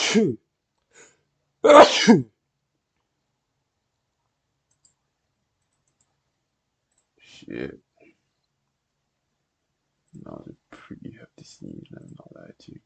Shit, that was a pretty hefty sneeze, let me not lie to you.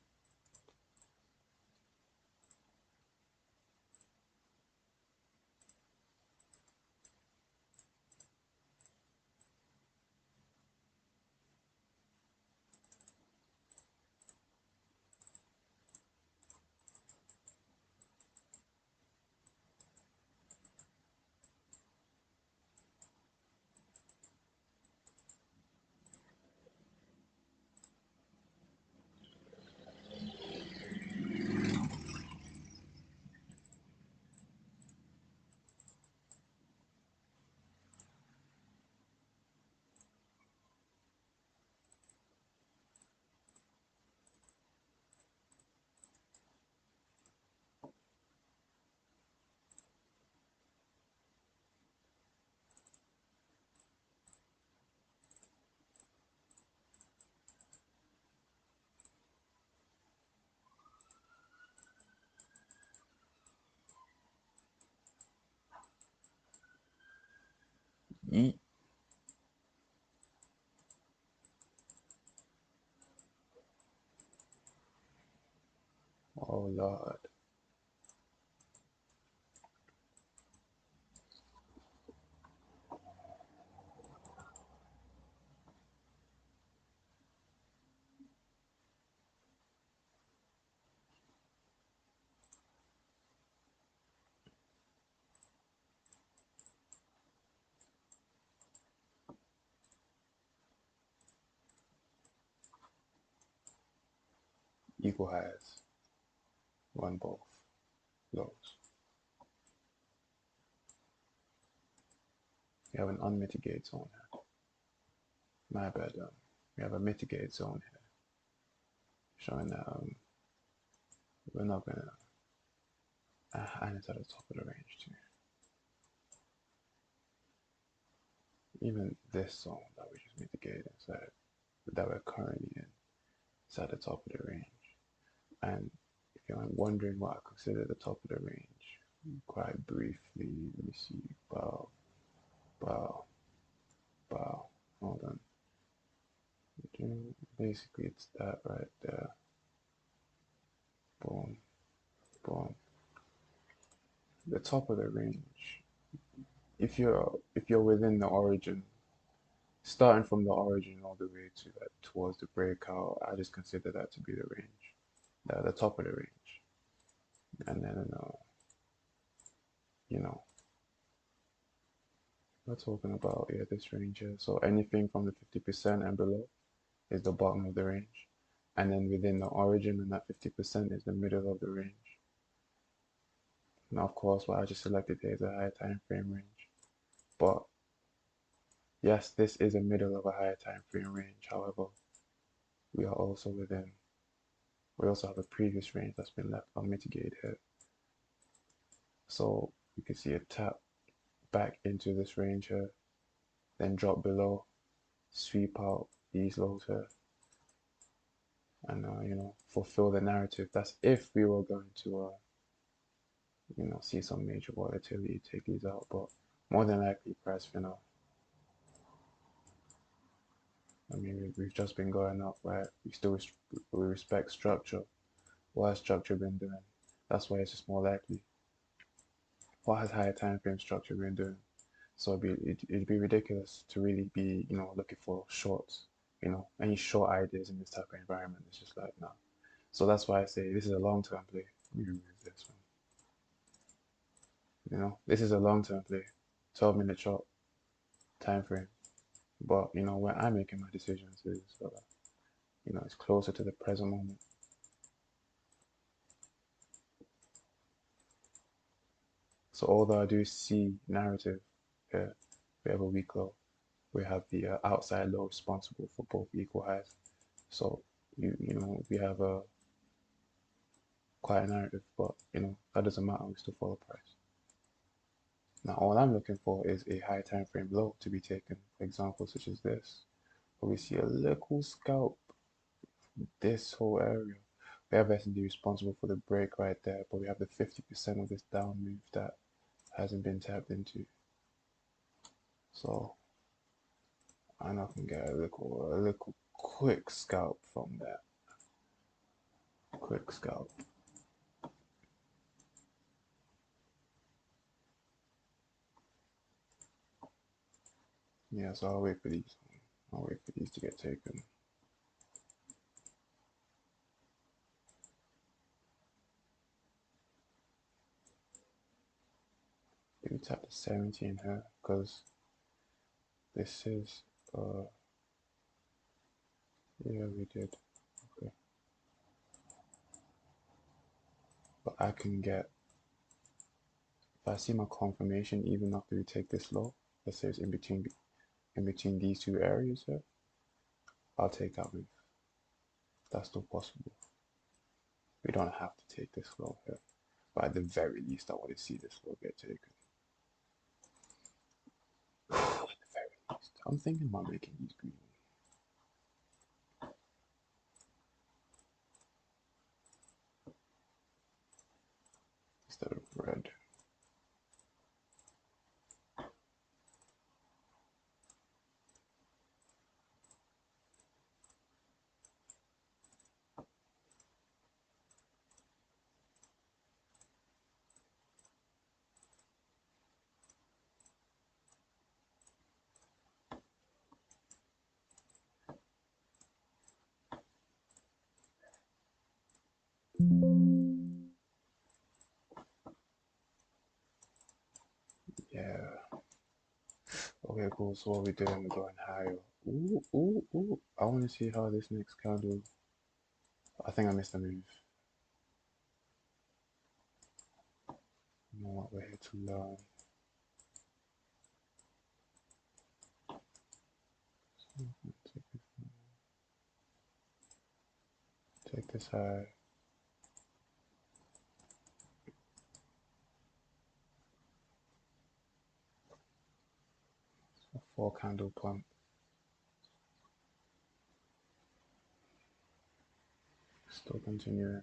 Yeet. Oh Lord. Equal highs, one both lows. We have an unmitigated zone here. My bad. We have a mitigated zone here, showing that we're not gonna. And it's at the top of the range too. Even this zone that we just mitigated inside, that we're currently in, is at the top of the range. And if you're wondering what I consider the top of the range, quite briefly, let me see. Bow, bow, bow. Hold on. Basically, it's that right there. Boom, boom. The top of the range. If you're within the origin, starting from the origin all the way to that towards the breakout, I just consider that to be the range, the top of the range. And then you know, we're talking about this range here. So anything from the 50% and below is the bottom of the range, and then within the origin and that 50% is the middle of the range. Now, of course, what I just selected here is a higher time frame range, but yes, this is a middle of a higher time frame range. However, we are also within. We also have a previous range that's been left unmitigated here. So you can see a tap back into this range here, then drop below, sweep out these lows here, and fulfill the narrative. That's if we were going to see some major volatility, take these out, but more than likely price finna. I mean, we've just been going up, right? We respect structure. What has structure been doing? That's why it's just more likely. What has higher time frame structure been doing? So it'd be ridiculous to really be, looking for shorts, any short ideas in this type of environment. It's just like, no. So that's why I say this is a long-term play. Let me remove this one. This is a long-term play, 12-minute short time frame. But where I'm making my decisions is, it's closer to the present moment. So although I do see narrative here, we have a weak low. We have the outside low responsible for both equal highs. So we have a quite a narrative, but that doesn't matter. We still follow price. Now all I'm looking for is a high time frame low to be taken. For example, such as this, where we see a little scalp this whole area. we have S&D responsible for the break right there, but we have the 50% of this down move that hasn't been tapped into. So, and I can get a little quick scalp from that. Quick scalp. Yeah, so I'll wait for these. I'll wait for these to get taken. Maybe tap the 17 here, because this is, yeah, we did. Okay. But I can get, if I see my confirmation, even after we take this low, let's say it's in between these two areas here, I'll take that move. That's still possible. We don't have to take this low here, but at the very least, I want to see this low get taken. At the very least, I'm thinking about making these green instead of red. Yeah. Okay, cool. So what we doing? We're going higher. Ooh, ooh, ooh. I want to see how this next candle. I think I missed the move. You know what? We're here to learn. Take this high. A 4 candle pump. Still continuing.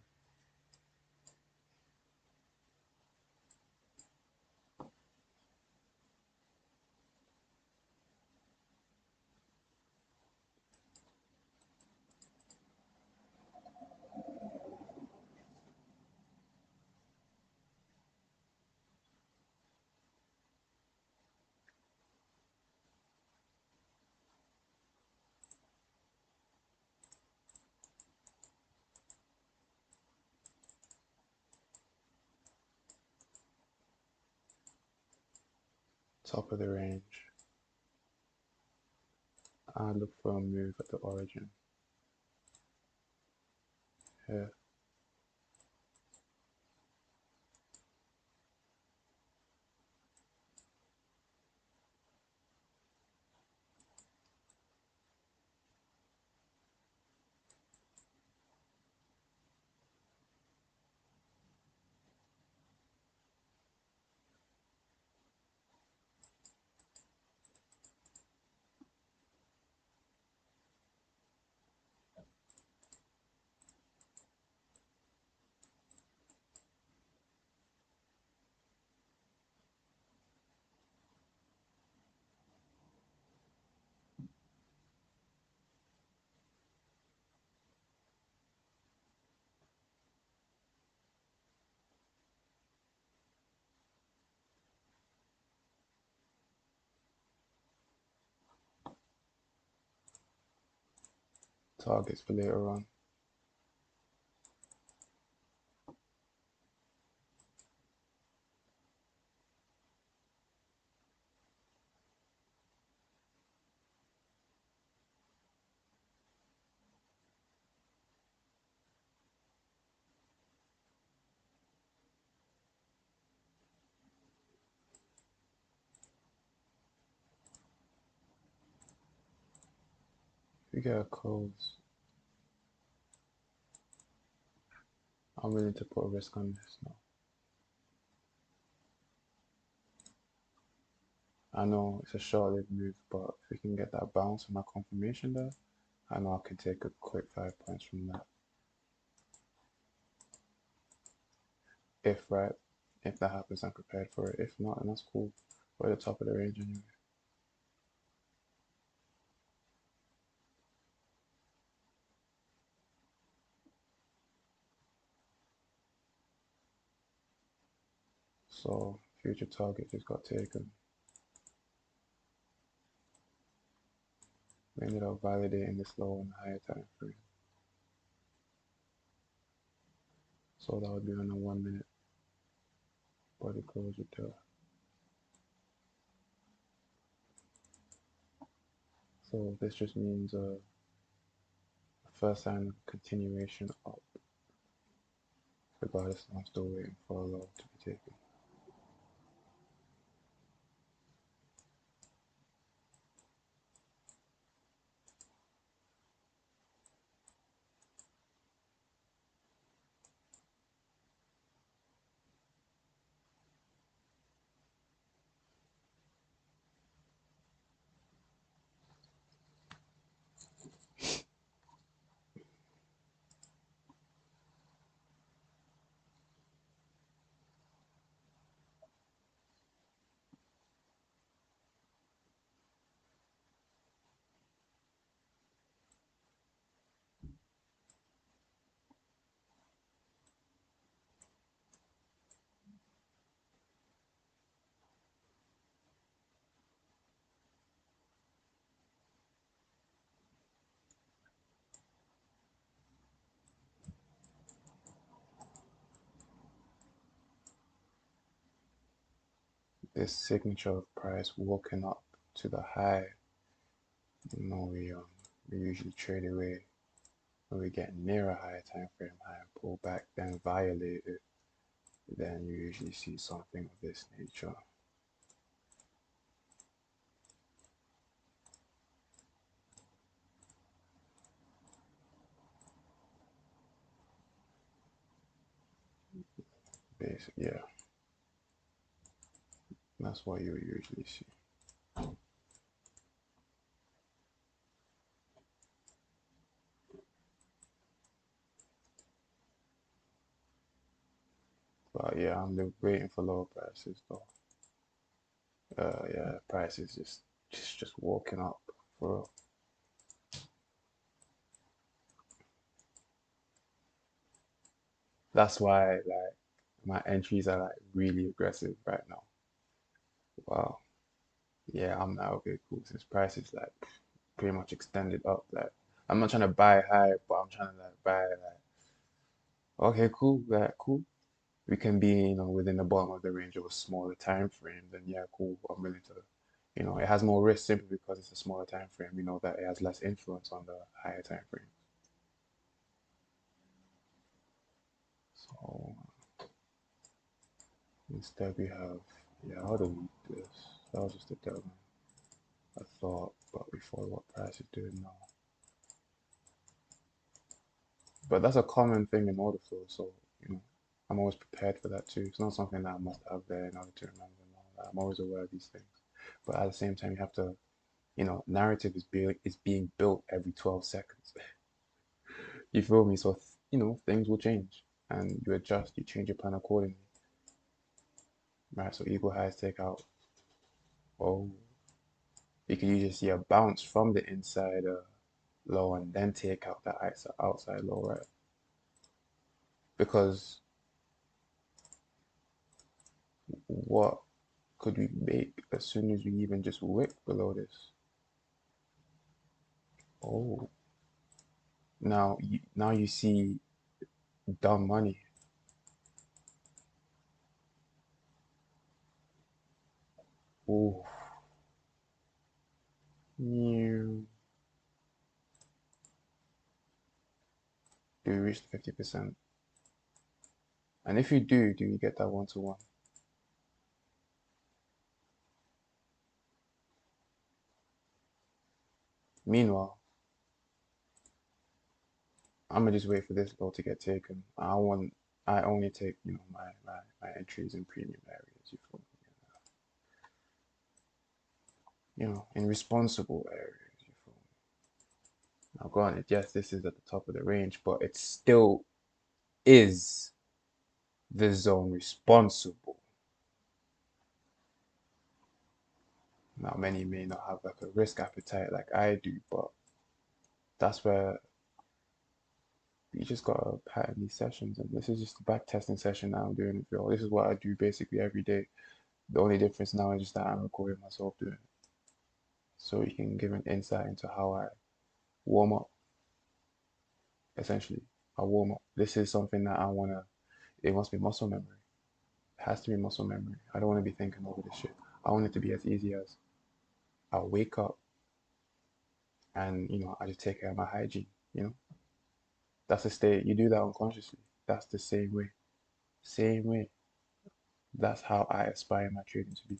Top of the range. I look for a move at the origin. Here. Targets for later on. If we get a close, I'm willing to put a risk on this now. I know it's a short-lived move, but if we can get that bounce and that confirmation there, I know I can take a quick 5 points from that. If right, if that happens, I'm prepared for it. If not, and that's cool. We're at the top of the range anyway. So future target just got taken. We ended up validating this low on the higher time frame. So that would be on a 1 minute body closure there. So this just means first sign of continuation up, regardless, I'm still waiting for a low to be taken. This signature of price walking up to the high, we usually trade away when we get near a higher time frame high, pull back, then violate it. Then you usually see something of this nature. Basically, yeah, that's what you usually see. But yeah, I'm waiting for lower prices though. Yeah, prices just walking up for real. That's why like my entries are like really aggressive right now. Wow. Yeah, I'm like, okay, cool. Since prices like pretty much extended up, like I'm not trying to buy high, but I'm trying to like buy like okay, cool, like cool. We can be, within the bottom of the range of a smaller time frame, then yeah, cool. I'm willing to, it has more risk simply because it's a smaller time frame. We know that it has less influence on the higher time frame. So instead we have, yeah, how do we do this? That was just a dumb, I thought, but we follow what price is doing now. But that's a common thing in order flow, so I'm always prepared for that too. It's not something that I must have there in order to remember and all that. I'm always aware of these things. But at the same time, you have to, narrative is being built every 12 seconds. You feel me? So things will change and you adjust, you change your plan accordingly. Right? So equal highs take out. Oh, you can usually see a bounce from the inside low and then take out the outside low, right? Because what could we make as soon as we even just wick below this? Oh, now you see dumb money. Oh, do we reach the 50%? And if you do you get that 1-to-1? Meanwhile, I'm gonna just wait for this low to get taken. I only take, my entries in premium areas, you feel me? In responsible areas, you feel me? Now granted, yes, this is at the top of the range, but it still is the zone responsible. Now, many may not have like a risk appetite like I do, but that's where you just gotta pattern these sessions. And this is just a back testing session that I'm doing with y'all. This is what I do basically every day. The only difference now is just that I'm recording myself doing it. So you can give an insight into how I warm up, essentially. I warm up. This is something that I wanna, it must be muscle memory. It has to be muscle memory. I don't wanna be thinking over this shit. I want it to be as easy as I wake up and, I just take care of my hygiene, you know? That's the state. You do that unconsciously. That's the same way. Same way. That's how I aspire my trading to be.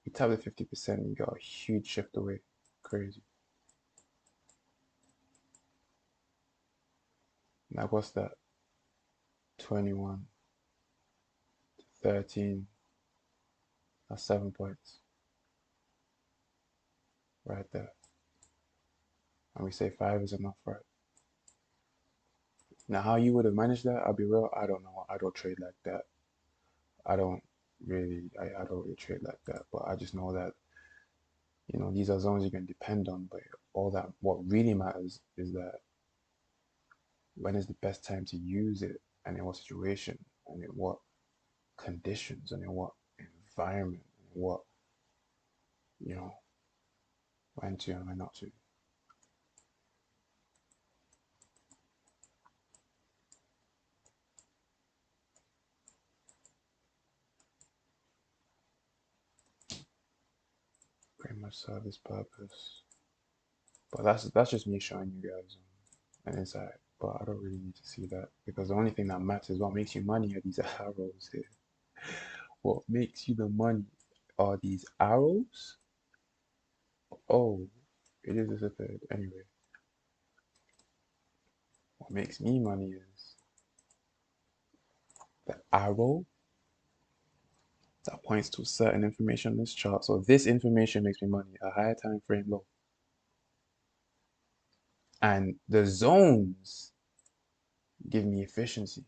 You tap the 50%, you got a huge shift away. Crazy. Now what's that? 21, 13, that's 7 points right there. And we say 5 is enough, right? Now how you would have managed that, I'll be real, I don't know. I don't trade like that. I don't really trade like that. But I just know that, these are zones you can depend on, but what really matters is that when is the best time to use it, and in what situation, and in what conditions, and in what environment, and what, you know, when to and when not to. Pretty much serve this purpose. But that's just me showing you guys an insight. But I don't really need to see that because the only thing that matters, what makes you money, are these arrows here. What makes you the money are these arrows. Oh, it is a third. Anyway, what makes me money is the arrow that points to certain information on this chart. So this information makes me money, a higher time frame low. And the zones give me efficiency.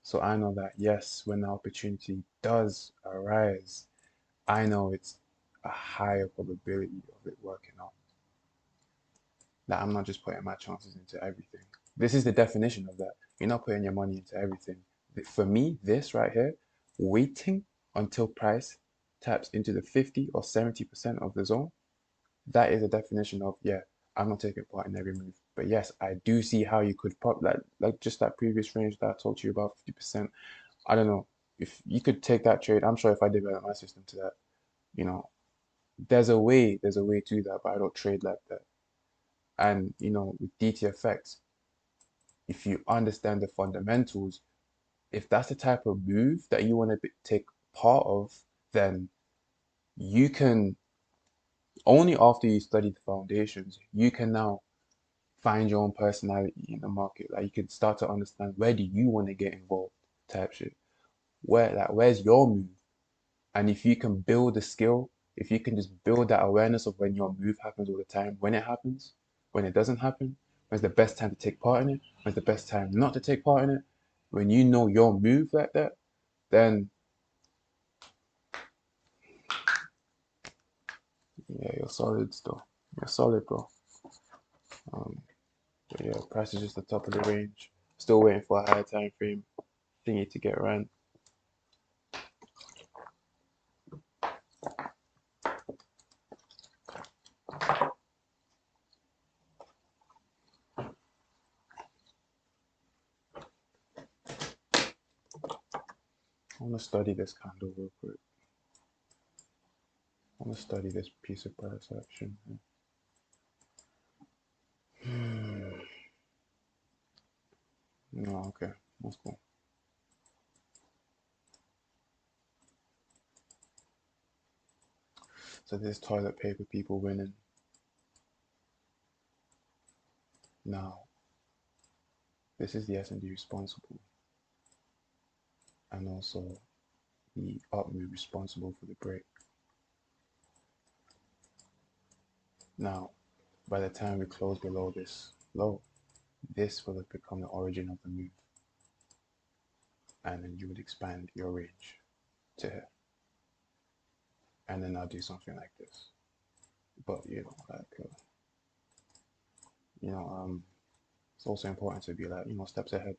So I know that yes, when the opportunity does arise, I know it's a higher probability of it working out. That I'm not just putting my chances into everything. This is the definition of that. You're not putting your money into everything. For me, this right here, waiting until price taps into the 50 or 70% of the zone, that is a definition of, yeah, I'm not taking part in every move. But yes, I do see how you could pop like just that previous range that I told you about 50%. I don't know if you could take that trade. I'm sure if I develop my system to that, you know, there's a way to that, but I don't trade like that. And with DTFX, if you understand the fundamentals, if that's the type of move that you want to take part of, then you can only after you study the foundations, you can now find your own personality in the market. Like you can start to understand where do you want to get involved, type shit. Where's your move? And if you can build a skill, if you can just build that awareness of when your move happens all the time, when it happens, when it doesn't happen, when's the best time to take part in it, when's the best time not to take part in it, when you know your move like that, then yeah, you're solid still. You're solid, bro. Um, but yeah, price is just the top of the range. Still waiting for a higher time frame thingy to get around. I want to study this candle real quick. I want to study this piece of price action. No, okay, that's cool. So this toilet paper people winning. Now, this is the S&D responsible. And also the up move responsible for the break. Now, by the time we close below this low, this will have become the origin of the move. And then you would expand your range to here. And then I'll do something like this. But it's also important to be like, steps ahead.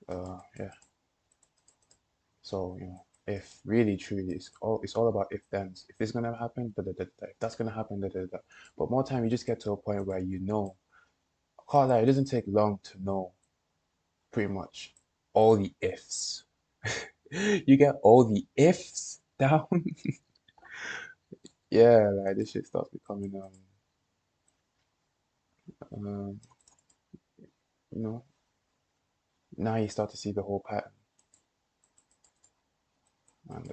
Yeah. So, if really truly it's all about if thens. If this is gonna happen, da, da, da, da. If that's gonna happen, da, da, da. But more time you just get to a point where call that it doesn't take long to know pretty much all the ifs. You get all the ifs down. Yeah, like this shit starts becoming um you know now you start to see the whole pattern. And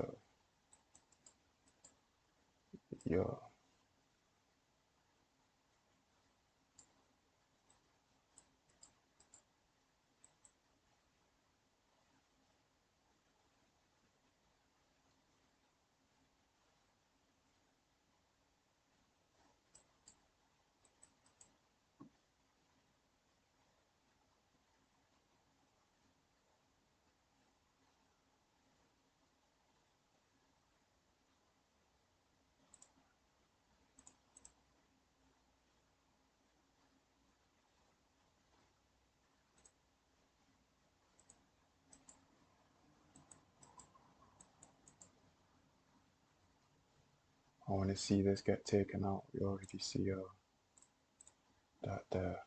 yeah, I want to see this get taken out. You already see that there.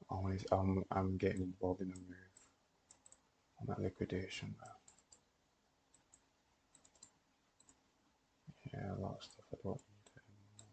I'm getting involved in a move on that liquidation now. Yeah, a lot of stuff I don't need anymore.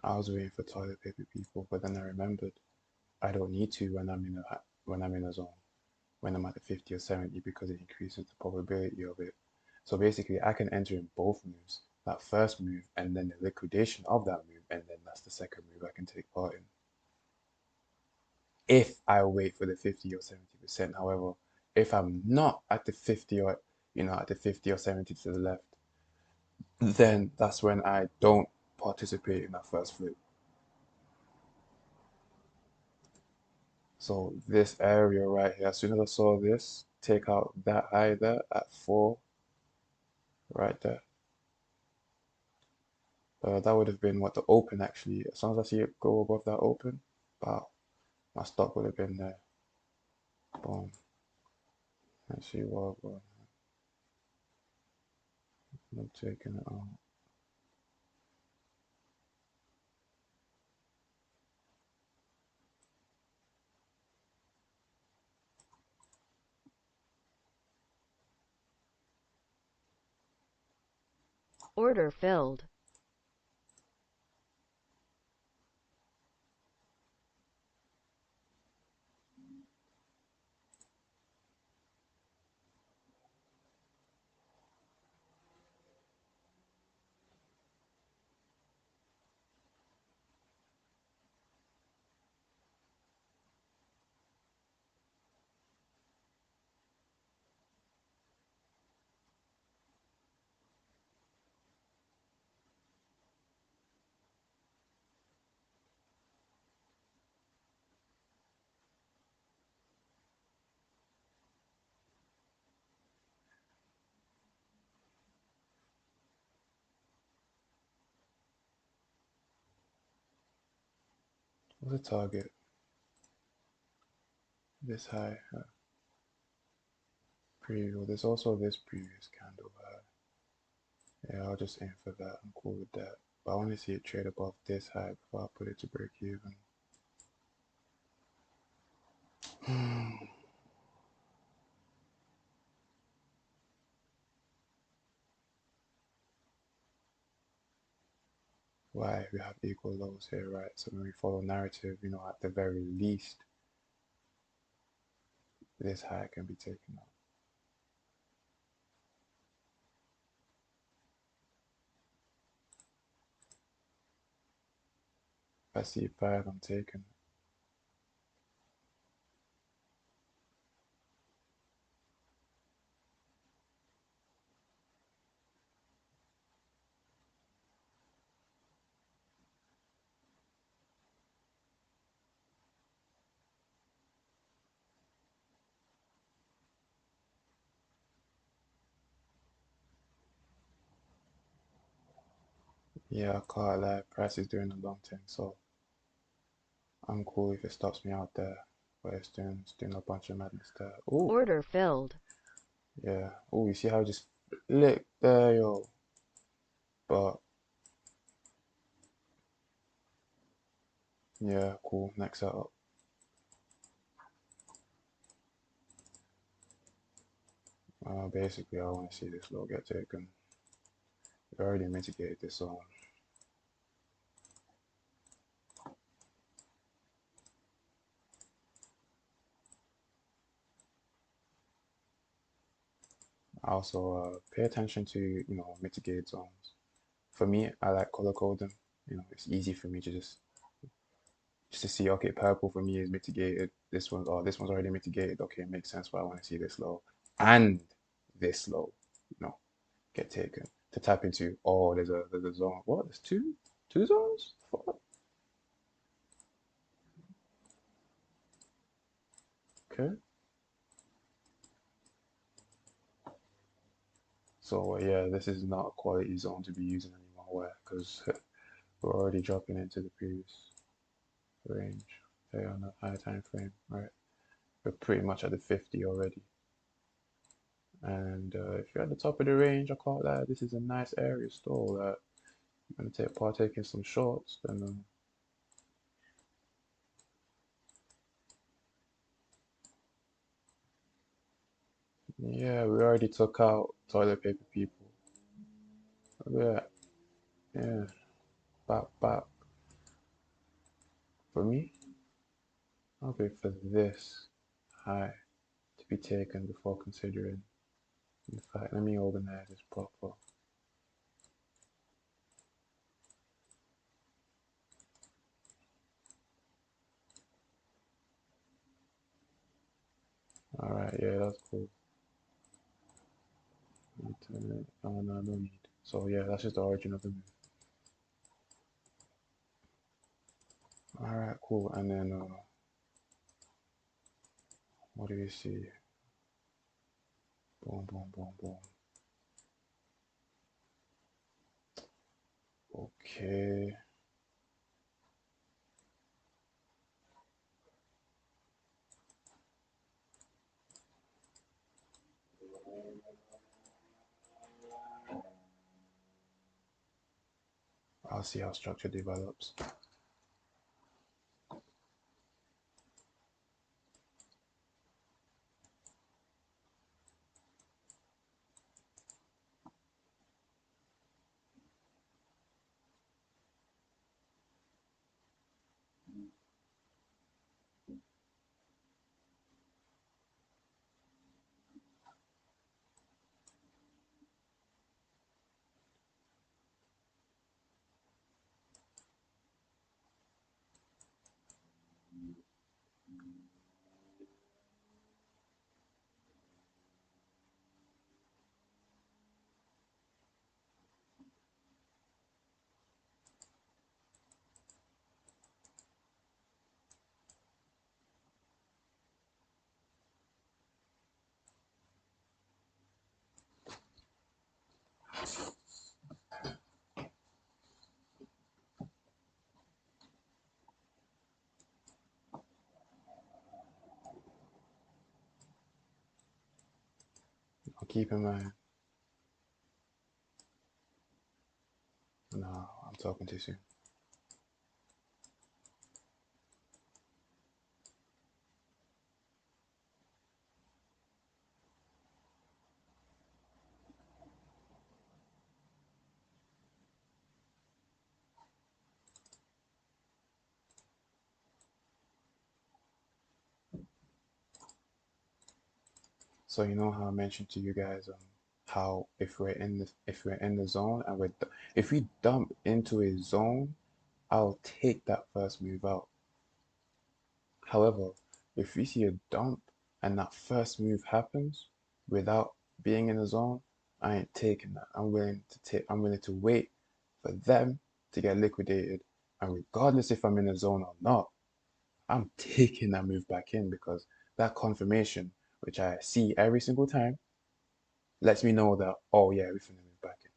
I was waiting for toilet paper people, but then I remembered I don't need to when I'm in a zone, when I'm at the 50 or 70 because it increases the probability of it. So basically, I can enter in both moves, that first move and then the liquidation of that move, and then that's the second move I can take part in. If I wait for the 50 or 70%, however, if I'm not at the 50 or at the 50 or 70 to the left, then that's when I don't participate in that first flip. So this area right here, as soon as I saw this, take out that high there at 4, right there. That would have been what the open actually. As soon as I see it go above that open, wow, my stop would have been there. Boom. Let's see what I'm taking it out. Order filled. What's the target? This high preview. There's also this previous candle high. Yeah, I'll just aim for that. I'm cool with that. But I want to see it trade above this high before I put it to break even. why we have equal lows here, right? So when we follow narrative, at the very least, this high can be taken out. If I see 5, I'm taking it. Yeah, I can't lie, price is doing a long thing, so I'm cool if it stops me out there, but it's doing a bunch of madness there. Oh, Order filled. yeah. Oh, you see how it just flicked there, yo. But yeah, cool. Next setup. Basically, I want to see this low get taken. We already mitigated this zone. Also, pay attention to mitigated zones. For me, I like color code them. It's easy for me to just to see. Okay, purple for me is mitigated. This one's already mitigated. Okay, it makes sense why I want to see this low and this low. Get taken to tap into. Oh, there's a zone. What? There's two zones. What? Okay. So yeah, this is not a quality zone to be using anymore. Why? Because we're already dropping into the previous range. Okay, on a higher time frame, right? We're pretty much at the 50 already. And if you're at the top of the range, I call that this is a nice area still. That you're gonna partake in some shorts, then yeah, we already took out toilet paper people. Yeah, yeah, back. For me, I'll wait for this high to be taken before considering. In fact, let me organize this proper. All right, yeah, that's cool. Oh no, no need. So yeah, that's just the origin of the move. All right, cool. And then what do you see? Boom, boom, boom, boom. Okay. I'll see how structure develops. I'll keep in mind. No, I'm talking too soon. So you know how I mentioned to you guys how if we're in the zone and if we dump into a zone, I'll take that first move out. However, if we see a dump and that first move happens without being in a zone, I ain't taking that. I'm willing to wait for them to get liquidated. And regardless if I'm in a zone or not, I'm taking that move back in because that confirmation, which I see every single time, lets me know that, oh yeah, we're finna move back in.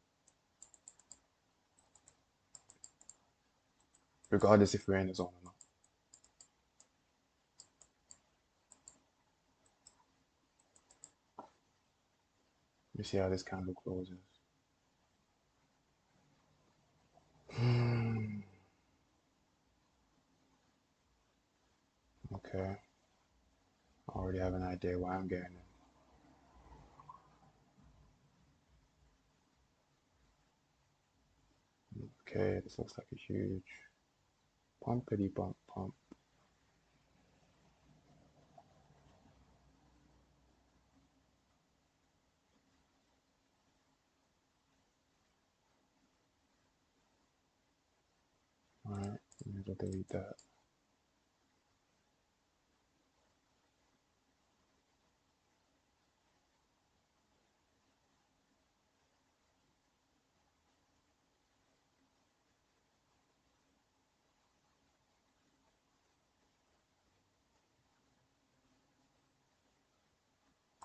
Regardless if we're in the zone or not. Let me see how this candle closes. Okay. I already have an idea why I'm getting it. Okay, this looks like a huge pumpity bump pump. Alright, let me delete that.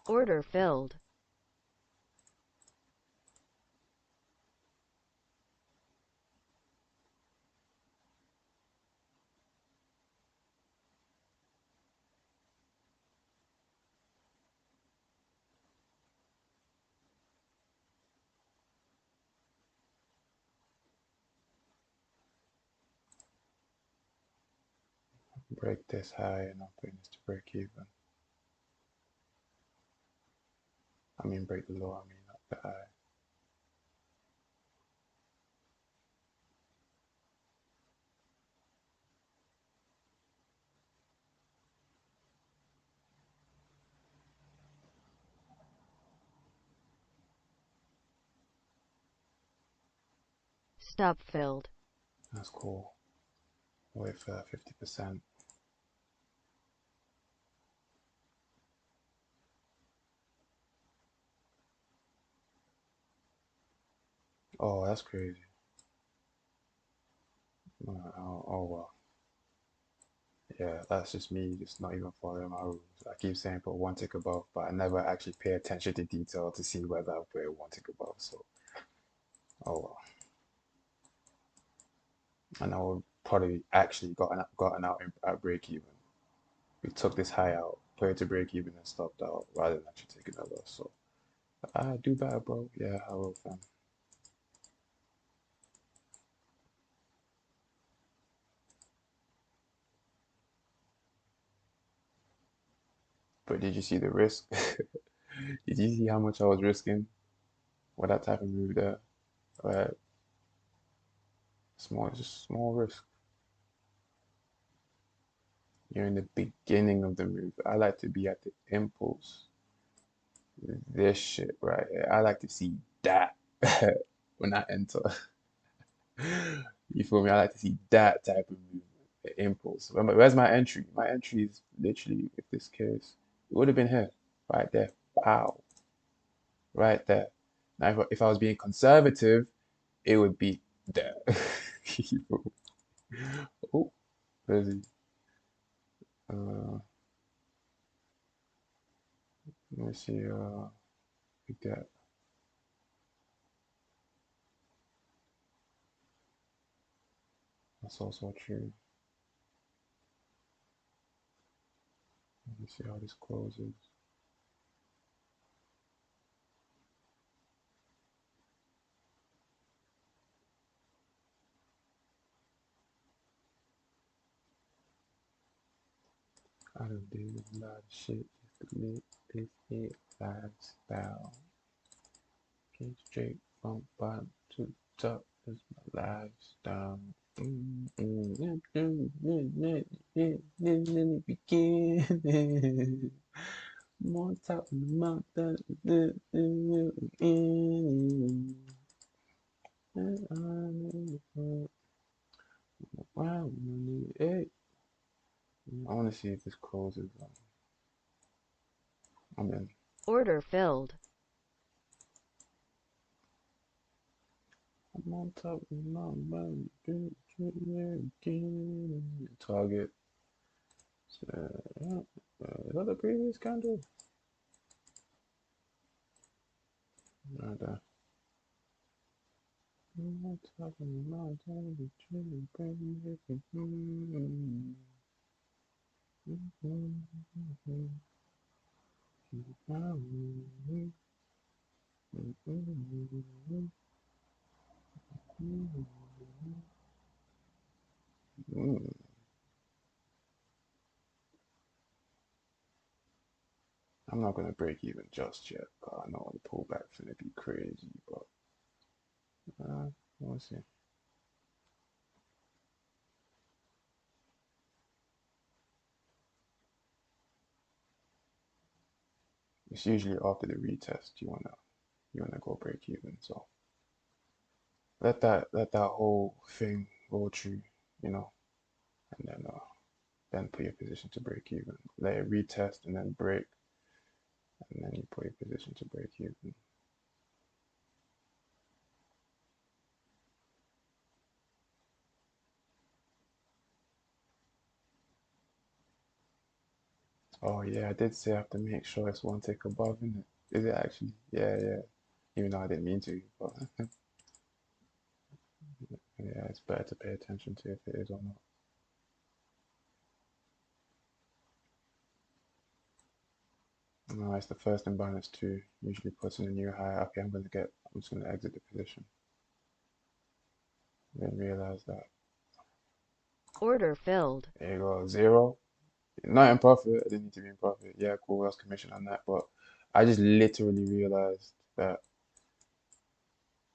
Order filled. Break this high and I'm putting this to break even. I mean break the low, I mean not the high. Stop filled. That's cool. Wait for that 50%. Oh, that's crazy. Oh well. Yeah, that's just me just not even following my rules. I keep saying put one tick above, but I never actually pay attention to detail to see whether I put it one tick above. So, oh well. And I would probably actually gotten out at break even. We took this high out, put it to break even and stopped out rather than actually taking a loss. So I do better, bro. Yeah, I will, fam. But did you see the risk? Did you see how much I was risking with that type of move there? Right, small, just small risk. You're in the beginning of the move. I like to be at the impulse. This shit right here. I like to see that when I enter. You feel me? I like to see that type of movement, the impulse. Where's my entry? My entry is literally, if this case, it would have been here, right there. Wow, right there. Now, if I was being conservative, it would be there. Oh, there's let me see, we got, that's also true. Let me see how this closes. I done did a lot of shit just to make this hit lifestyle. Came straight from bottom to top. Is my lifestyle. In the beginning. I'm on top of the mountain. Wow, hey. I want to see if this closes. I'm in. Order filled. I'm on top of the mountain. Target. Is that the previous candle? Right there. I'm on top of the mountain. I'm not gonna break even just yet. I know the pullback's gonna be crazy, but we'll see. It's usually after the retest you wanna go break even. So let that whole thing go through, you know, and then put your position to break even. Let it retest and then break, and then you put your position to break even. Oh yeah, I did say I have to make sure it's one tick above, isn't it? Is it actually? Yeah, yeah. Even though I didn't mean to, but yeah, it's better to pay attention to if it is or not. No, it's the first imbalance too. Usually puts in a new high. Okay, I'm just gonna exit the position. Didn't realize that. Order filled. There you go, zero. Not in profit. I didn't need to be in profit. Yeah, cool. That's commission on that. But I just literally realized that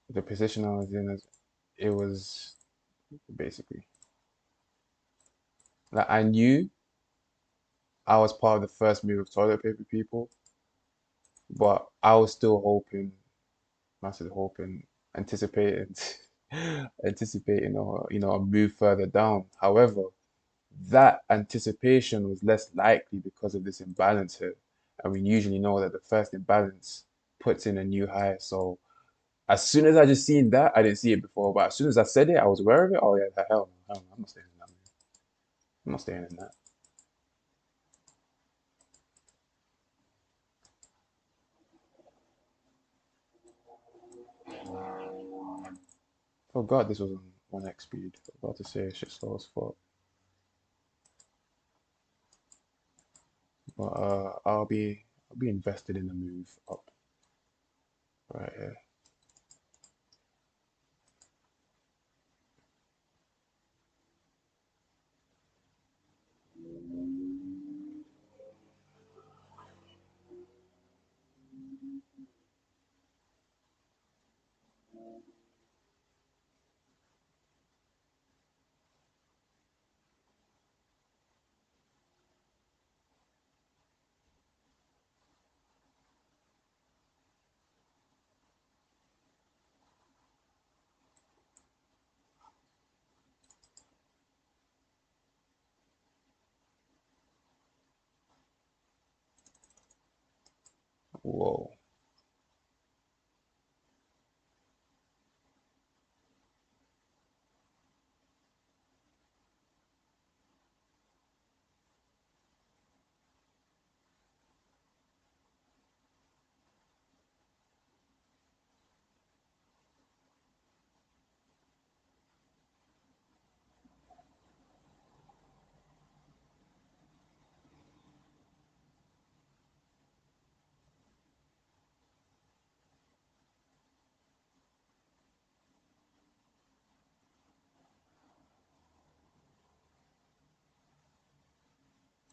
the position I was in, it was basically like I knew I was part of the first move of toilet paper people, but I was still hoping, massive hoping, anticipating, anticipating, or a move further down. However, that anticipation was less likely because of this imbalance here, and we usually know that the first imbalance puts in a new high. So as soon as I just seen that, I didn't see it before, but as soon as I said it, I was aware of it. Oh yeah, hell no, I'm not staying in that move. I'm not staying in that. Forgot this was on 1x speed. About to say shit slow as fuck. But I'll be invested in the move up right here. Whoa.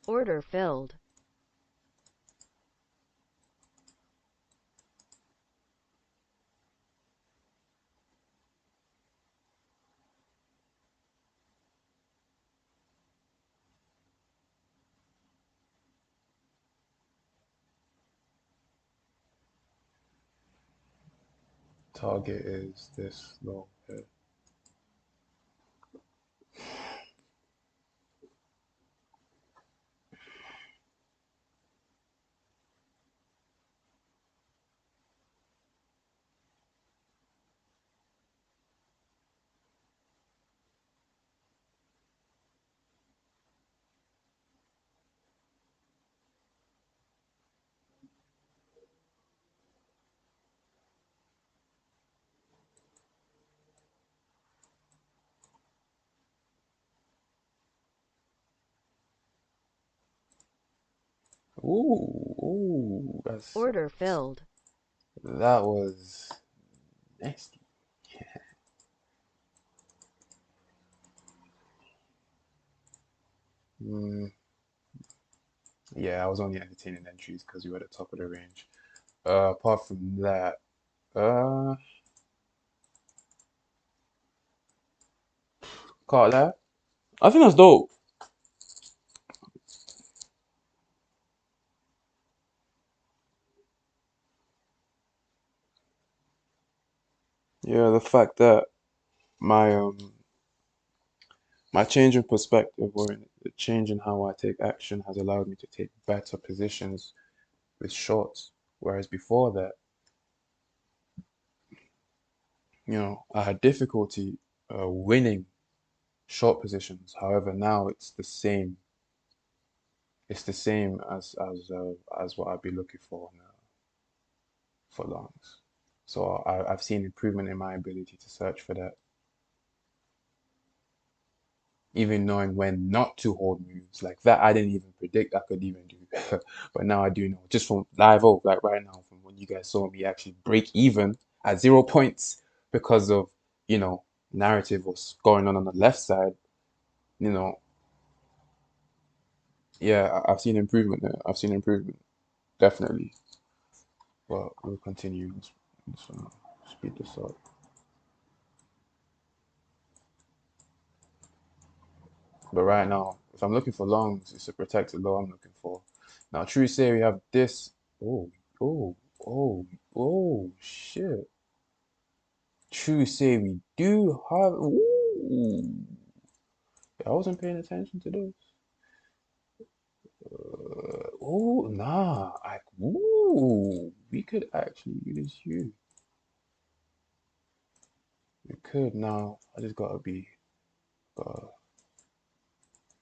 Order filled. target is this low here. Ooh, Order filled. that was nasty. Mm, yeah, I was only entertaining entries because we were at the top of the range. Apart from that, uh, can't lie. I think that's dope. Yeah, the fact that my my change in perspective or the change in how I take action has allowed me to take better positions with shorts. Whereas before that, I had difficulty winning short positions. However, now it's the same. It's the same as what I'd be looking for longs. So I've seen improvement in my ability to search for that, even knowing when not to hold moves like that. I didn't even predict I could even do, but now I do know just from live oak, like right now, from when you guys saw me actually break even at 0 points because of narrative what's going on the left side. You know, yeah, I've seen improvement there. I've seen improvement definitely. But we'll continue. Let's speed this up. But right now, if I'm looking for longs, it's a protected low I'm looking for. Now, true say we have this. Oh, oh, oh, oh, shit. True say we do have. Ooh, I wasn't paying attention to this. Oh, nah. We could actually use you. We could now. I just gotta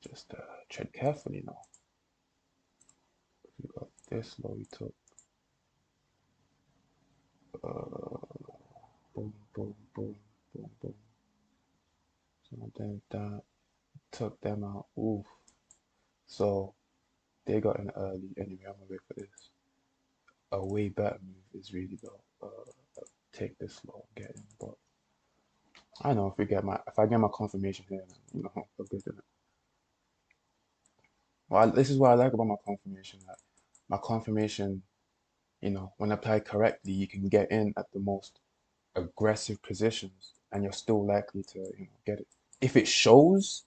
just tread carefully now. We got this low we took. Boom, boom, boom, boom, boom. So then that took them out. Oof. So they got in early. Anyway, I'm gonna wait for this. A way better move is really go take this low, get in. But I know if I get my confirmation here, we're good in it. Well, this is what I like about my confirmation. That my confirmation, when applied correctly, you can get in at the most aggressive positions, and you're still likely to, get it. If it shows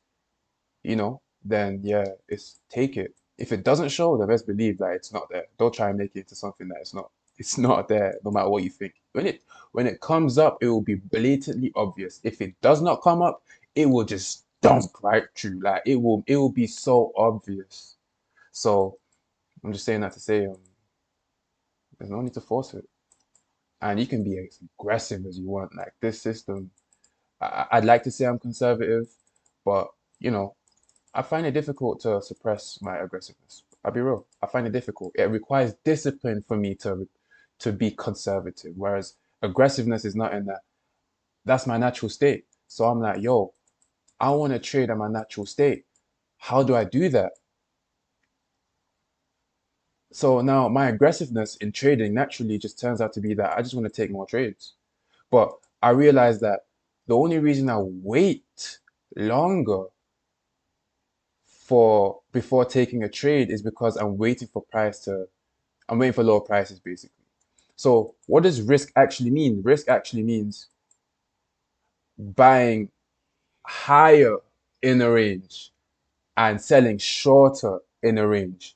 then yeah, it's take it. If it doesn't show, then best believe that it's not there. Don't try and make it into something that it's not. It's not there, no matter what you think. When it comes up, it will be blatantly obvious. If it does not come up, it will just dump right through. Like it will be so obvious. So I'm just saying that to say, there's no need to force it, and you can be as aggressive as you want. Like this system, I'd like to say I'm conservative, but you know, I find it difficult to suppress my aggressiveness. I'll be real. I find it difficult. It requires discipline for me to be conservative, whereas aggressiveness is not in that. That's my natural state. So I'm like, yo, I want to trade at my natural state. How do I do that? So now my aggressiveness in trading naturally just turns out to be that I just want to take more trades. But I realize that the only reason I wait longer for before taking a trade is because I'm waiting for lower prices basically. So what does risk actually mean? Risk actually means buying higher in a range and selling shorter in a range,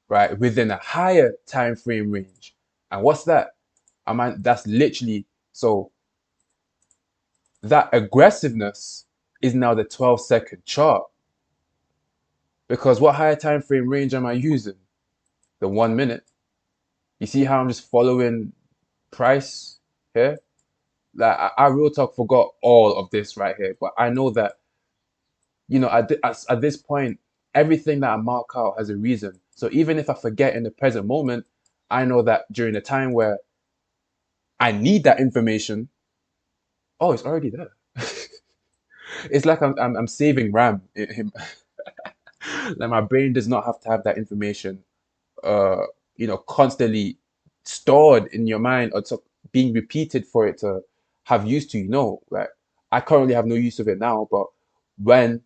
right? Within a higher time frame range. And what's that? That's literally, so that aggressiveness is now the 12-second chart. Because what higher time frame range am I using? The 1 minute. You see how I'm just following price here? Like I real talk forgot all of this right here, but I know that, at this point, everything that I mark out has a reason. So even if I forget in the present moment, I know that during the time where I need that information, oh, it's already there. It's like I'm saving RAM. Like my brain does not have to have that information, uh, constantly stored in your mind or to being repeated for it to have use to. Like I currently have no use of it now, but when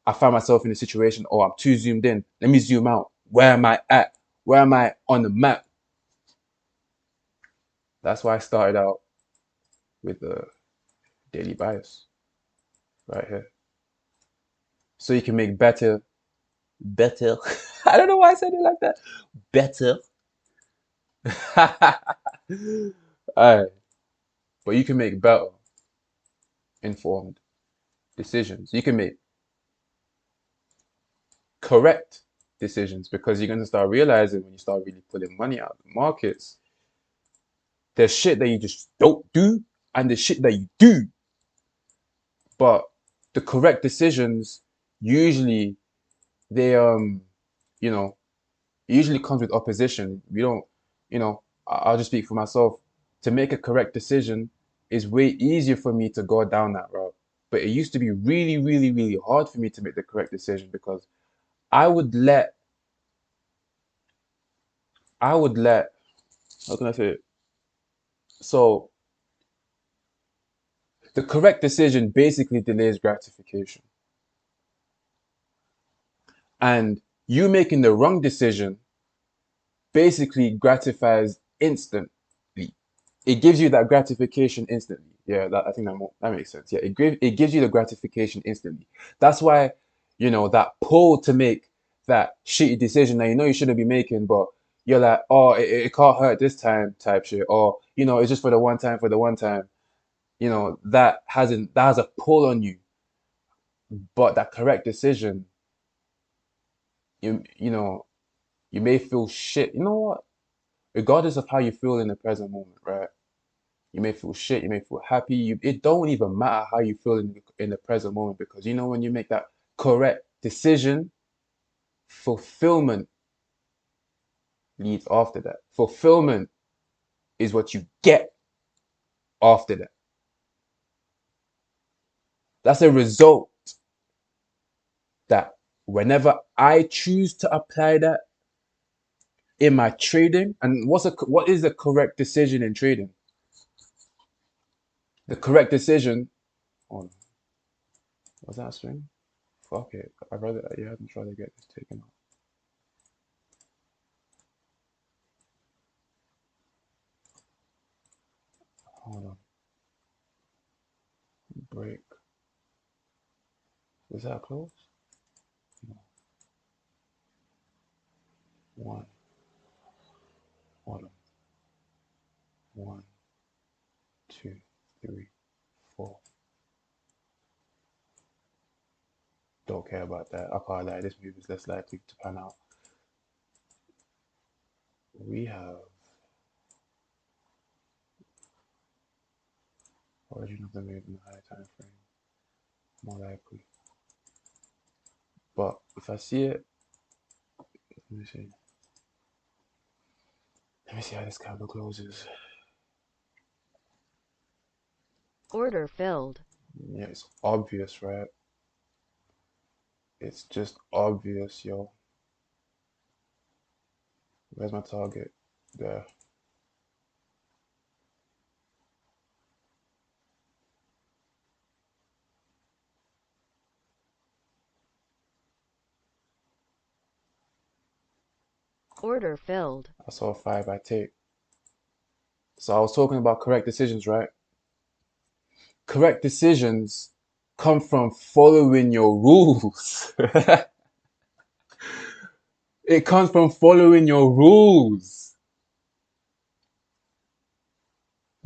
I find myself in a situation, or I'm too zoomed in, let me zoom out. Where am I at? Where am I on the map? That's why I started out with the daily bias right here. So you can make better. I don't know why I said it like that. Better. Alright, but you can make better informed decisions. You can make correct decisions because you're going to start realizing when you start really pulling money out of the markets, there's shit that you just don't do and the shit that you do. But the correct decisions usually they you know usually comes with opposition. We don't, I'll just speak for myself. To make a correct decision is way easier for me to go down that route. But it used to be really, really, really hard for me to make the correct decision because I would let, I would let, how can I say it? So the correct decision basically delays gratification. And you making the wrong decision basically gratifies instantly. It gives you that gratification instantly. Yeah, I think that makes sense. Yeah, it gives you the gratification instantly. That's why, that pull to make that shitty decision that you shouldn't be making, but you're like, oh, it can't hurt this time type shit, or it's just for the one time, for the one time. That has a pull on you. But that correct decision, you know, you may feel shit. You know what? Regardless of how you feel in the present moment, right? You may feel shit, you may feel happy. It don't even matter how you feel in the present moment because when you make that correct decision, fulfillment leads after that. Fulfillment is what you get after that. That's a result that whenever I choose to apply that in my trading, and what is the correct decision in trading? The correct decision. Oh, was that a swing? Fuck it. I'd rather, yeah, I'd rather get this taken out. Hold on. Break. Was that close? No. One. Hold on. One, two, three, four. Don't care about that. I can't lie. This move is less likely to pan out. We have origin of the move in the higher time frame. More likely. But if I see it, let me see. Let me see how this candle closes. Order filled. Yeah, it's obvious, right? It's just obvious, yo. Where's my target? There. Order filled. I saw a 5 I take. So I was talking about correct decisions, right? Correct decisions come from following your rules. It comes from following your rules.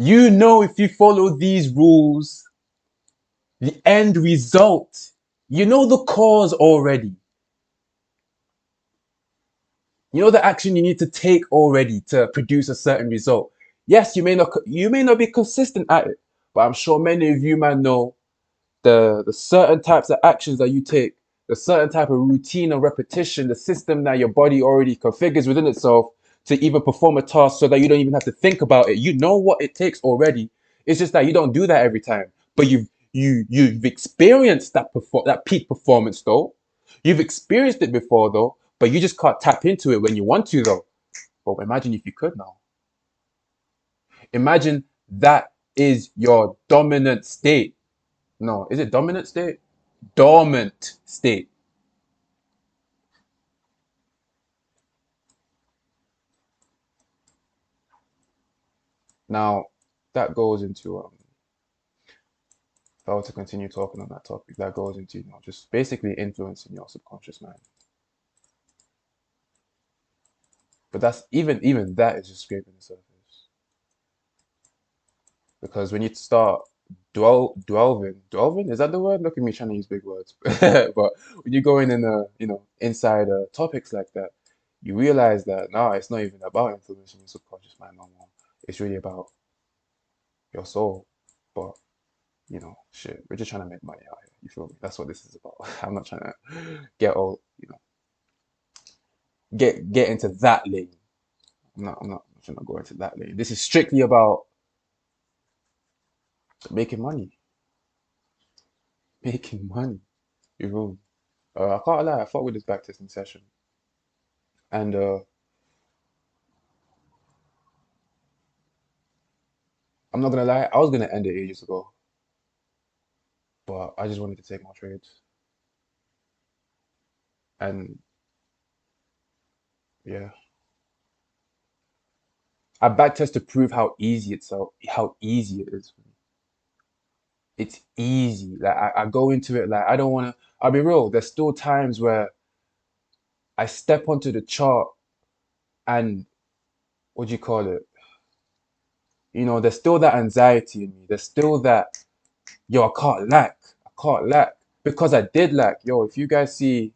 You know, if you follow these rules, the end result, you know the cause already. You know the action you need to take already to produce a certain result. Yes, you may not be consistent at it, but I'm sure many of you man know the certain types of actions that you take, the certain type of routine and repetition, the system that your body already configures within itself to even perform a task so that you don't even have to think about it. You know what it takes already. It's just that you don't do that every time. But you've experienced that peak performance though. You've experienced it before though, but you just can't tap into it when you want to though. But imagine if you could now. Imagine that is your dominant state. No, is it dominant state? Dormant state. Now, that goes into, if I were to continue talking on that topic, that goes into, just basically influencing your subconscious mind. But that's even that is just scraping the surface. Because when you start delving, is that the word? Look at me trying to use big words. But when you go in inside topics like that, you realize that now it's not even about influencing your subconscious mind no more. It's really about your soul. But shit, we're just trying to make money out here. You feel me? That's what this is about. I'm not trying to get all, get into that lane. I'm not trying to go into that lane. This is strictly about making money. Making money. You feel me? I can't lie, I fought with this backtesting session. And I'm not gonna lie, I was gonna end it ages ago, but I just wanted to take more trades. And yeah. I backtest to prove how easy it is. It's easy. Like I go into it like I don't wanna I'll be real, there's still times where I step onto the chart and what do you call it? There's still that anxiety in me. There's still that, yo, I can't lack. I can't lack. Because I did lack. Yo, if you guys see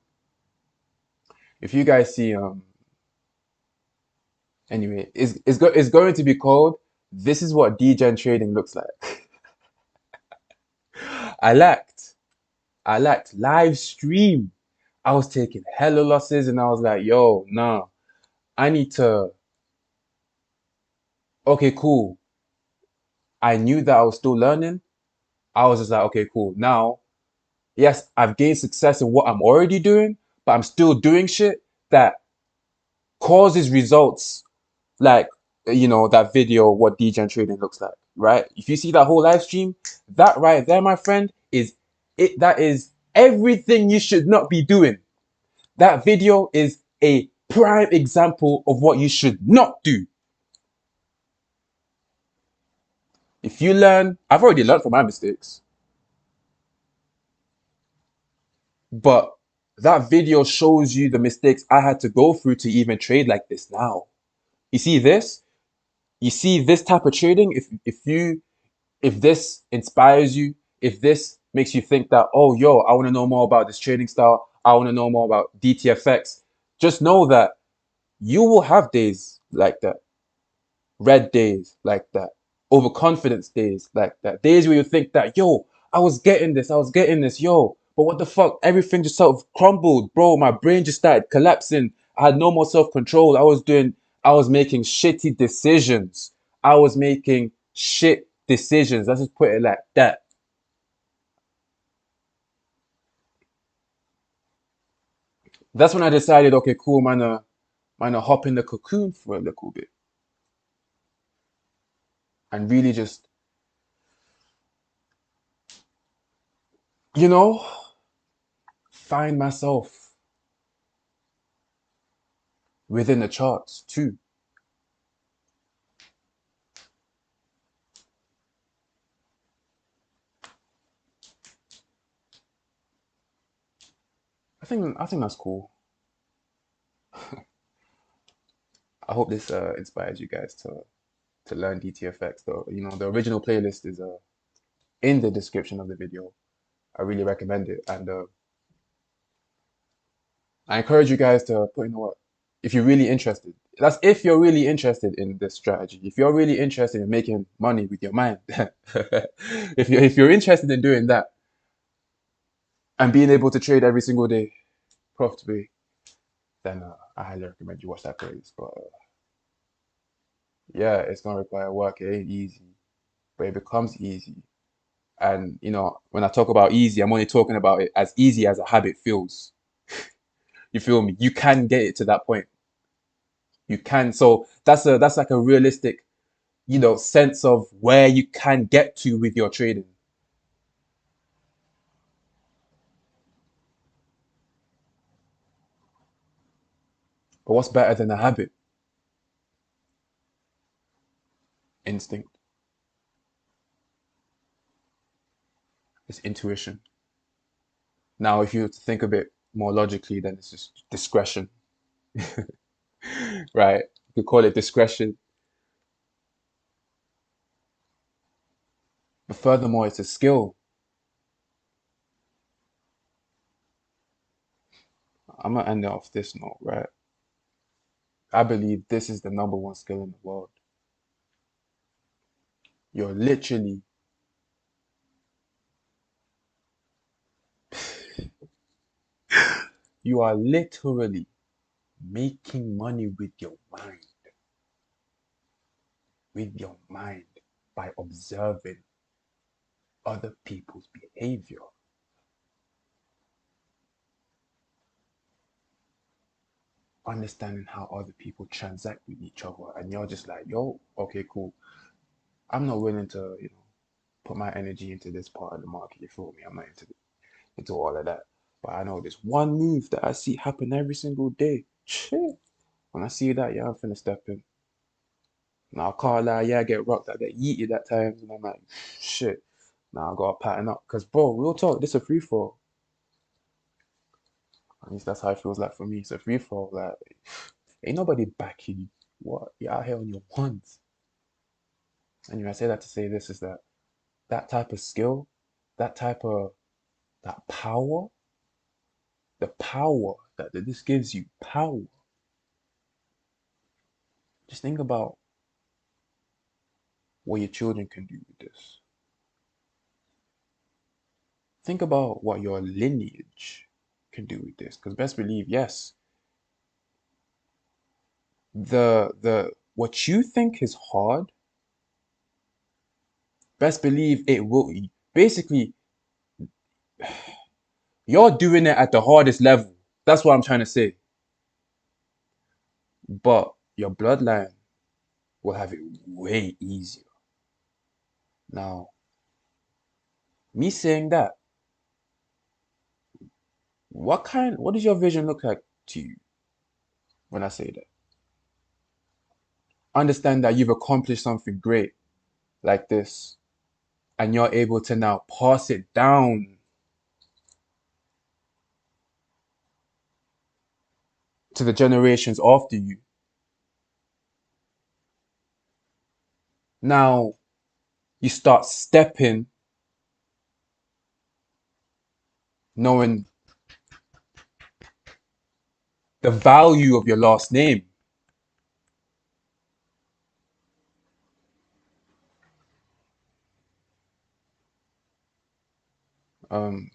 anyway, it's going to be called This is what degen trading looks like. I lacked. I lacked live stream. I was taking hella losses and I was like, yo, nah, I need to okay, cool. I knew that I was still learning. I was just like, okay, cool. Now, yes, I've gained success in what I'm already doing, but I'm still doing shit that causes results like, that video, what degen trading looks like, right? If you see that whole live stream, that right there, my friend, is it. That is everything you should not be doing. That video is a prime example of what you should not do. If you learn, I've already learned from my mistakes, but that video shows you the mistakes I had to go through to even trade like this now. You see this? You see this type of trading? If this inspires you, if this makes you think that, oh yo, I want to know more about this trading style, I want to know more about DTFX, just know that you will have days like that, red days like that, overconfidence days like that, days where you think that, yo, I was getting this, yo, but what the fuck? Everything just sort of crumbled, bro. My brain just started collapsing. I had no more self-control. I was making shitty decisions. I was making shit decisions. Let's just put it like that. That's when I decided, okay, cool, man, hop in the cocoon for a little bit and really just, you know, find myself within the charts too. I think that's cool. I hope this inspires you guys to to learn DTFX. The original playlist is in the description of the video. I really recommend it, and I encourage you guys to put in the work if you're really interested. That's if you're really interested in this strategy. If you're really interested in making money with your mind, if you're interested in doing that and being able to trade every single day profitably, then I highly recommend you watch that playlist. But yeah, it's gonna require work. It ain't easy, but it becomes easy. And when I talk about easy, I'm only talking about it as easy as a habit feels. You feel me? You can get it to that point. You can. So that's like a realistic, sense of where you can get to with your trading. But what's better than a habit? Instinct. It's intuition. Now, if you were to think of it more logically, then it's just discretion, right? You could call it discretion. But furthermore, it's a skill. I'm gonna end it off this note, right? I believe this is the number one skill in the world. You're literally, you are literally making money with your mind by observing other people's behavior, understanding how other people transact with each other, and you're just like, yo, okay, cool. I'm not willing to, put my energy into this part of the market. You feel me? I'm not into all of that. But I know this one move that I see happen every single day. Shit. When I see that, yeah, I'm finna step in. Now I can't lie, yeah, I get rocked, I get yeeted at times, and I'm like, shit. Now I gotta pattern up. Cause bro, real talk, this a free fall. At least that's how it feels like for me. It's a free fall. Like, ain't nobody backing you. What? You're out here on your ones. Anyway, I say that to say this is that type of skill, that type of that power, the power that this gives you, power. Just think about what your children can do with this. Think about what your lineage can do with this. Because best believe, yes, the what you think is hard, best believe it will. Basically, you're doing it at the hardest level. That's what I'm trying to say. But your bloodline will have it way easier. Now, me saying that, what does your vision look like to you when I say that? Understand that you've accomplished something great like this, and you're able to now pass it down to the generations after you. Now you start stepping, knowing the value of your last name. Um,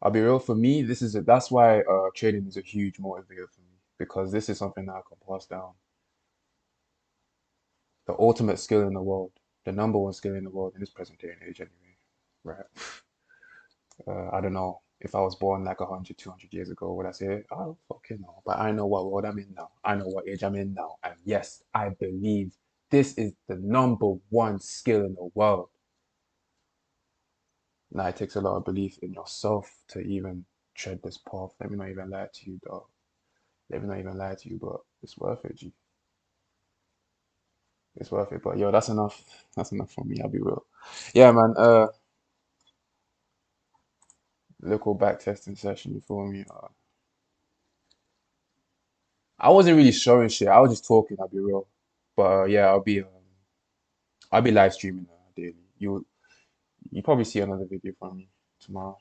I'll be real, for me, that's why trading is a huge motivator for me, because this is something that I can pass down. The ultimate skill in the world, the number one skill in the world in this present day and age, anyway. Right? I don't know if I was born like 100, 200 years ago, would I say, oh, fucking no. But I know what world I'm in now. I know what age I'm in now. And yes, I believe this is the number one skill in the world. Now, it takes a lot of belief in yourself to even tread this path. Let me not even lie to you, dog. Let me not even lie to you, but it's worth it, G. It's worth it. But yo, that's enough. That's enough for me. I'll be real. Yeah, man. Local back testing session. You feel me? I wasn't really showing shit. I was just talking. I'll be real. But yeah, I'll be live streaming daily. You probably see another video from me tomorrow.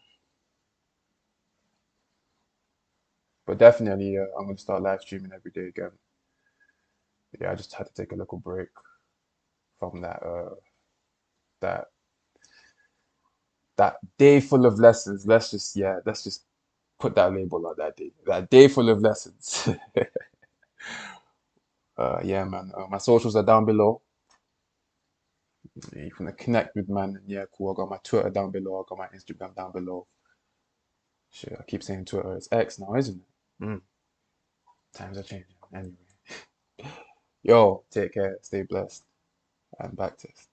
But definitely, I'm gonna start live streaming every day again. Yeah, I just had to take a little break from that that day full of lessons. Let's just put that label on that day. That day full of lessons. Yeah, man. My socials are down below. You can connect with man. Yeah, cool. I got my Twitter down below. I got my Instagram down below. Shit, I keep saying Twitter. It's X now, isn't it? Times are changing. Anyway, yo, take care. Stay blessed. And backtest.